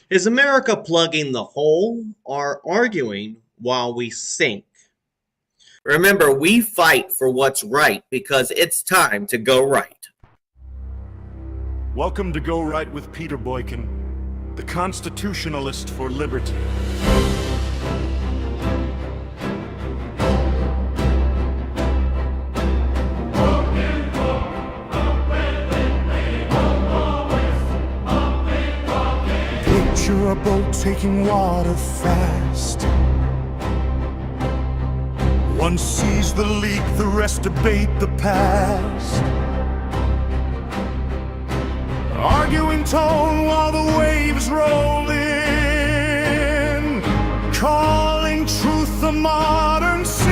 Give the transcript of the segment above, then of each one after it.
Is America plugging the hole or arguing while we sink? Remember, we fight for what's right because it's time to go right. Welcome to Go Right with Peter Boykin, the Constitutionalist for liberty. Picture a boat taking water fast. One sees the leak, the rest debate the past. Arguing tone while the waves roll in, calling truth a modern sin.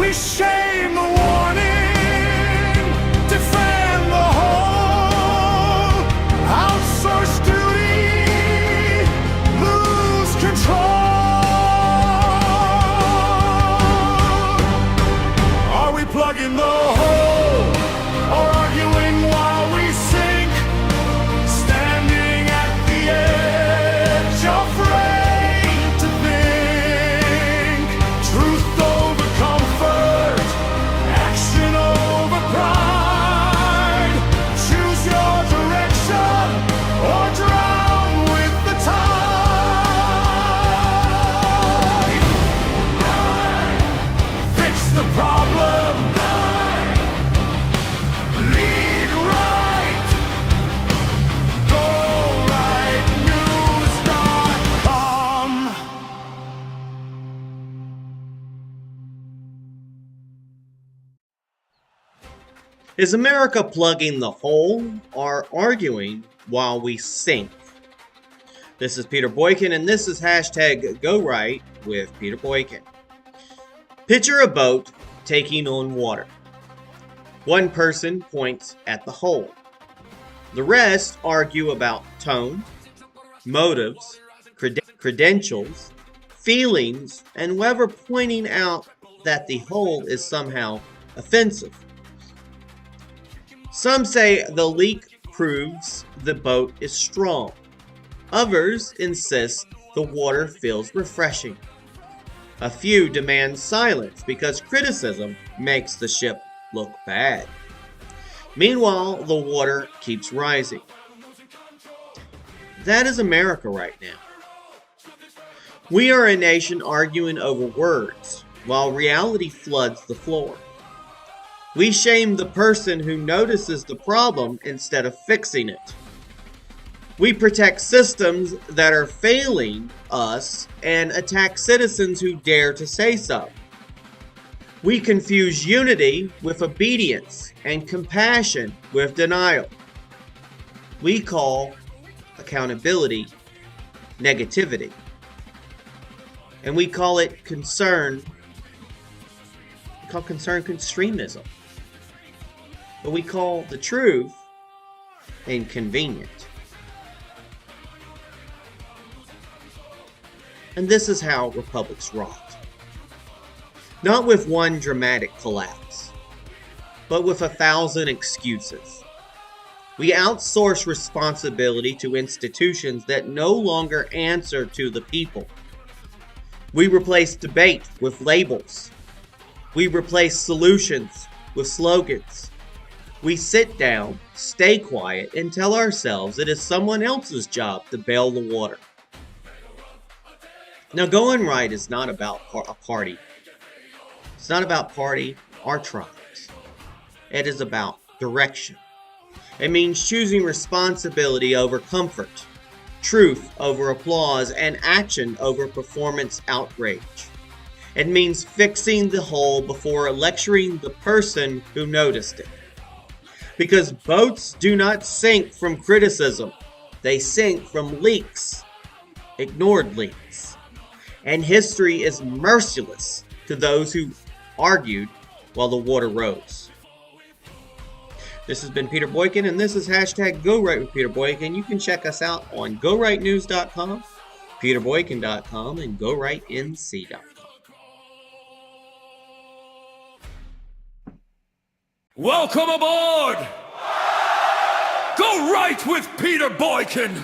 We shame the warning, defend the whole, outsourced duty, lose control. Are we plugging the hole or arguing while we sink? Standing at the edge, afraid to think. Truth over comfort, action over pride. Choose your direction or drown with the tide. Fix the problem. Lead right. GoRightNews.com. Is America plugging the hole or arguing while we sink? This is Peter Boykin, and this is hashtag Go Right with Peter Boykin. Picture a boat taking on water. One person points at the hole. The rest argue about tone, motives, credentials, feelings, and whether pointing out that the hole is somehow offensive. Some say the leak proves the boat is strong. Others insist the water feels refreshing. A few demand silence because criticism makes the ship look bad. Meanwhile, the water keeps rising. That is America right now. We are a nation arguing over words while reality floods the floor. We shame the person who notices the problem instead of fixing it. We protect systems that are failing us and attack citizens who dare to say so. We confuse unity with obedience and compassion with denial. We call accountability negativity. And we call it concern. We call concern extremism. But we call the truth inconvenient. And this is how republics rot. Not with one dramatic collapse, but with 1,000 excuses. We outsource responsibility to institutions that no longer answer to the people. We replace debate with labels. We replace solutions with slogans. We sit down, stay quiet, and tell ourselves it is someone else's job to bail the water. Now, going right is not about a party. It's not about party or tribes. It is about direction. It means choosing responsibility over comfort, truth over applause, and action over performance outrage. It means fixing the hole before lecturing the person who noticed it. Because boats do not sink from criticism. They sink from leaks, ignored leaks. And history is merciless to those who argued while the water rose. This has been Peter Boykin, and this is hashtag Go Right with Peter Boykin. You can check us out on GoRightNews.com, PeterBoykin.com, and GoRightNC.com. Welcome aboard! Go right with Peter Boykin!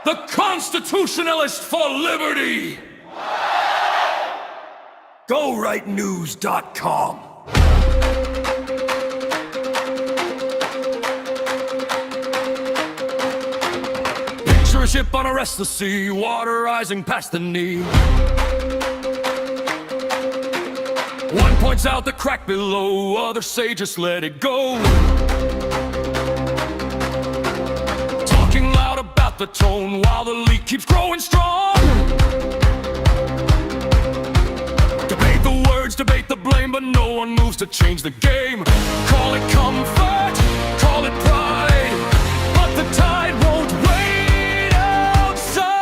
the Constitutionalist for liberty. GoRightNews.com. Picture a ship on a restless sea, water rising past the knee. One points out the crack below, others say just let it go. Talking loud about the tone while the leak keeps growing strong. Debate the words, debate the blame, but no one moves to change the game. Call it comfort, call it pride, but the tide won't wait outside.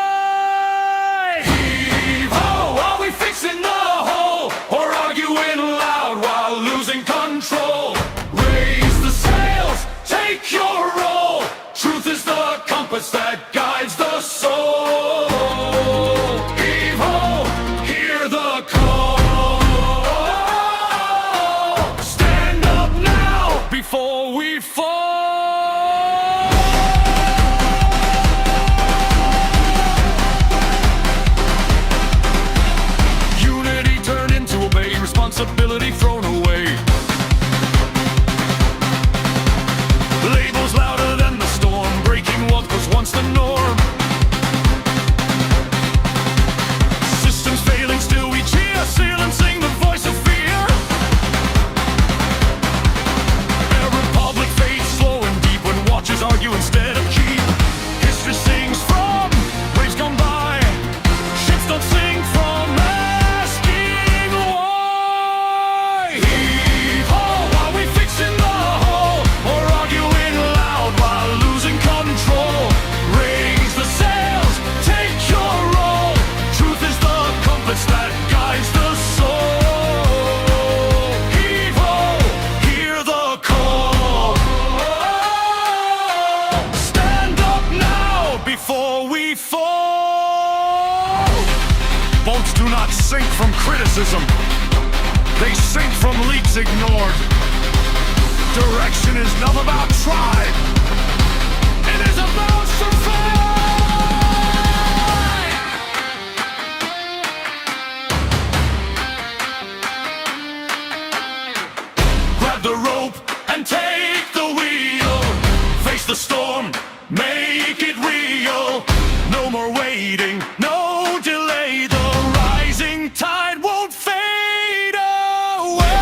Heave-ho, are we fixing the hole, or arguing loud while losing control? Raise the sails, take your role. Truth is the compass that guides the soul. Heave-ho, hear the call. Stand up now before we fall. Unity turned into obey, responsibility thrown away. Labels louder than the storm, breaking what was once the norm. Systems failing, still we cheer, silencing the voice of fear. A republic fades slow and deep when watchers argue instead of keep. History sings from waves gone by, ships don't sing from asking why. Heave-ho, are we fixing the hole, or arguing loud while losing control? Raise the sails, take your role. Truth is the compass that guides the soul. Heave-ho, hear the call. Stand up now before we fall. Boats do not sink from criticism, they sink from leaks ignored. Direction is not about tribe, it is about survive. Grab the rope and take the wheel. Face the storm, make it real. No more waiting, no delay. The rising tide won't fade away.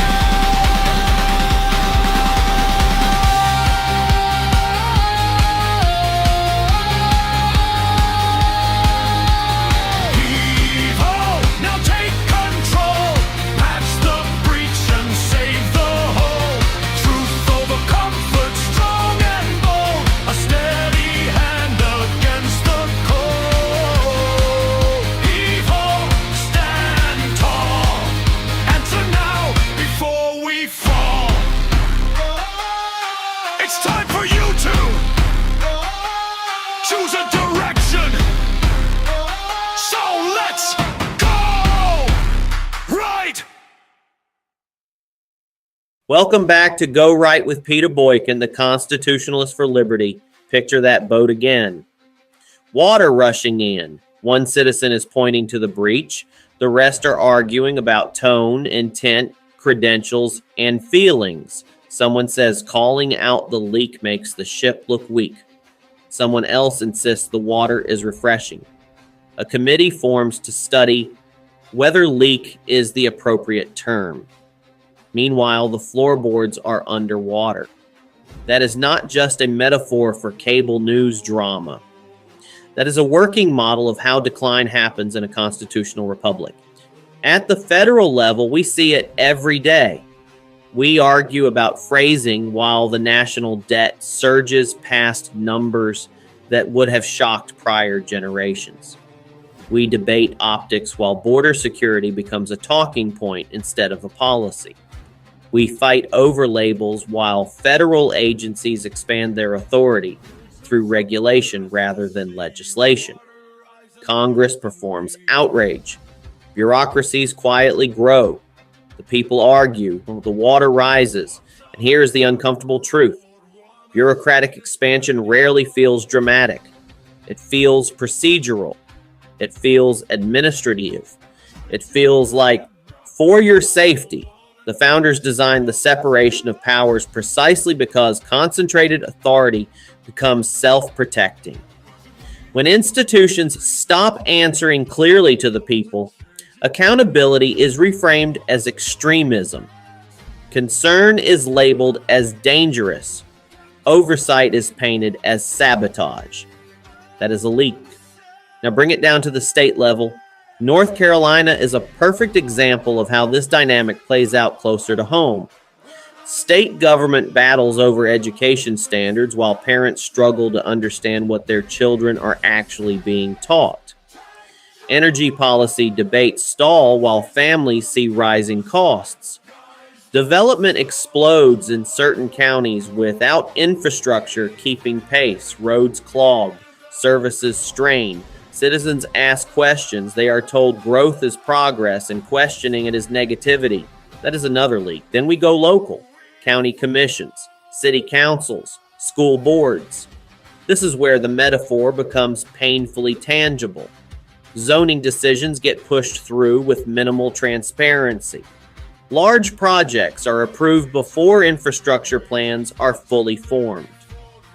Heave-ho, now take control. Patch the breach and save the whole. Truth over comfort, strong and bold. A steady hand against the cold. Heave-ho, stand tall. Answer now before we fall. It's time for you to choose a direction. So let's go right. Welcome back to Go Right with Peter Boykin, the Constitutionalist for liberty. Picture that boat again. Water rushing in. One citizen is pointing to the breach. The rest are arguing about tone, intent, credentials, and feelings. Someone says calling out the leak makes the ship look weak. Someone else insists the water is refreshing. A committee forms to study whether leak is the appropriate term. Meanwhile, the floorboards are underwater. That is not just a metaphor for cable news drama. That is a working model of how decline happens in a constitutional republic. At the federal level, we see it every day. We argue about phrasing while the national debt surges past numbers that would have shocked prior generations. We debate optics while border security becomes a talking point instead of a policy. We fight over labels while federal agencies expand their authority through regulation rather than legislation. Congress performs outrage. Bureaucracies quietly grow. The people argue, the water rises, and here is the uncomfortable truth. Bureaucratic expansion rarely feels dramatic. It feels procedural. It feels administrative. It feels like, for your safety, the founders designed the separation of powers precisely because concentrated authority becomes self-protecting. When institutions stop answering clearly to the people, accountability is reframed as extremism. Concern is labeled as dangerous. Oversight is painted as sabotage. That is a leak. Now bring it down to the state level. North Carolina is a perfect example of how this dynamic plays out closer to home. State government battles over education standards while parents struggle to understand what their children are actually being taught. Energy policy debates stall while families see rising costs. Development explodes in certain counties without infrastructure keeping pace. Roads clogged, services strained. Citizens ask questions. They are told growth is progress and questioning it is negativity. That is another leak. Then we go local. County commissions, city councils, school boards. This is where the metaphor becomes painfully tangible. Zoning decisions get pushed through with minimal transparency. Large projects are approved before infrastructure plans are fully formed.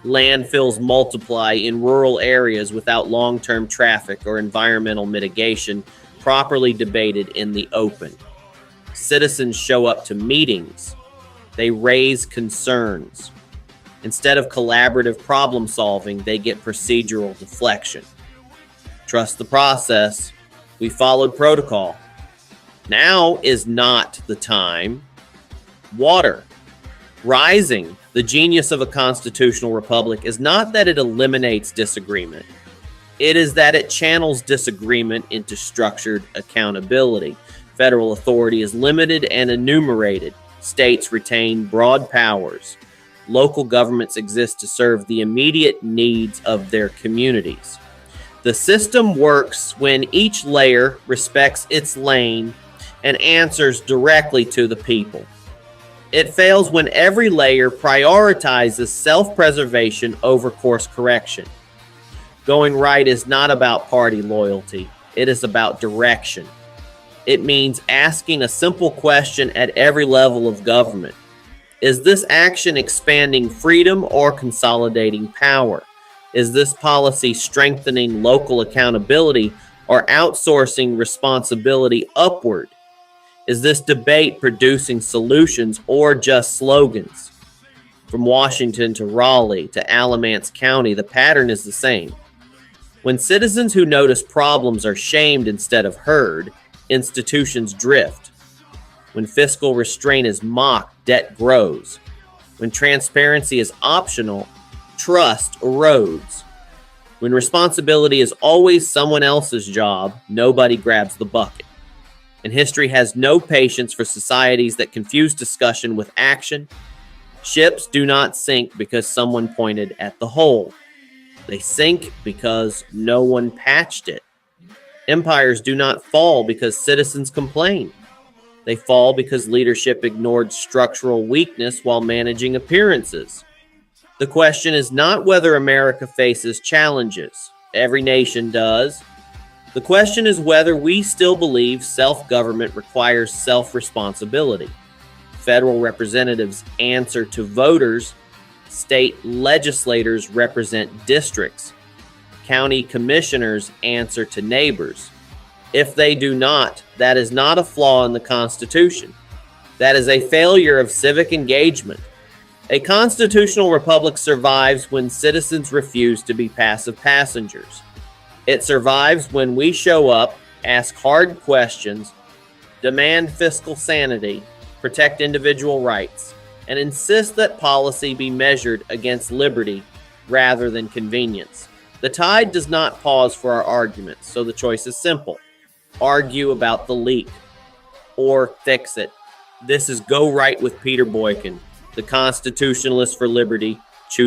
Landfills multiply in rural areas without long-term traffic or environmental mitigation properly debated in the open. Citizens show up to meetings. They raise concerns. Instead of collaborative problem solving, they get procedural deflection. Trust the process. We followed protocol. Now is not the time. Water. Rising. The genius of a constitutional republic is not that it eliminates disagreement. It is that it channels disagreement into structured accountability. Federal authority is limited and enumerated. States retain broad powers. Local governments exist to serve the immediate needs of their communities. The system works when each layer respects its lane and answers directly to the people. It fails when every layer prioritizes self-preservation over course correction. Going right is not about party loyalty. It is about direction. It means asking a simple question at every level of government. Is this action expanding freedom or consolidating power? Is this policy strengthening local accountability or outsourcing responsibility upward? Is this debate producing solutions or just slogans? From Washington to Raleigh to Alamance County, the pattern is the same. When citizens who notice problems are shamed instead of heard, institutions drift. When fiscal restraint is mocked, debt grows. When transparency is optional, trust erodes. When responsibility is always someone else's job, nobody grabs the bucket. And history has no patience for societies that confuse discussion with action. Ships do not sink because someone pointed at the hole. They sink because no one patched it. Empires do not fall because citizens complain. They fall because leadership ignored structural weakness while managing appearances. The question is not whether America faces challenges. Every nation does. The question is whether we still believe self-government requires self-responsibility. Federal representatives answer to voters. State legislators represent districts. County commissioners answer to neighbors. If they do not, that is not a flaw in the Constitution. That is a failure of civic engagement. A constitutional republic survives when citizens refuse to be passive passengers. It survives when we show up, ask hard questions, demand fiscal sanity, protect individual rights, and insist that policy be measured against liberty rather than convenience. The tide does not pause for our arguments, so the choice is simple. Argue about the leak or fix it. This is Go Right with Peter Boykin, the Constitutionalist for Liberty.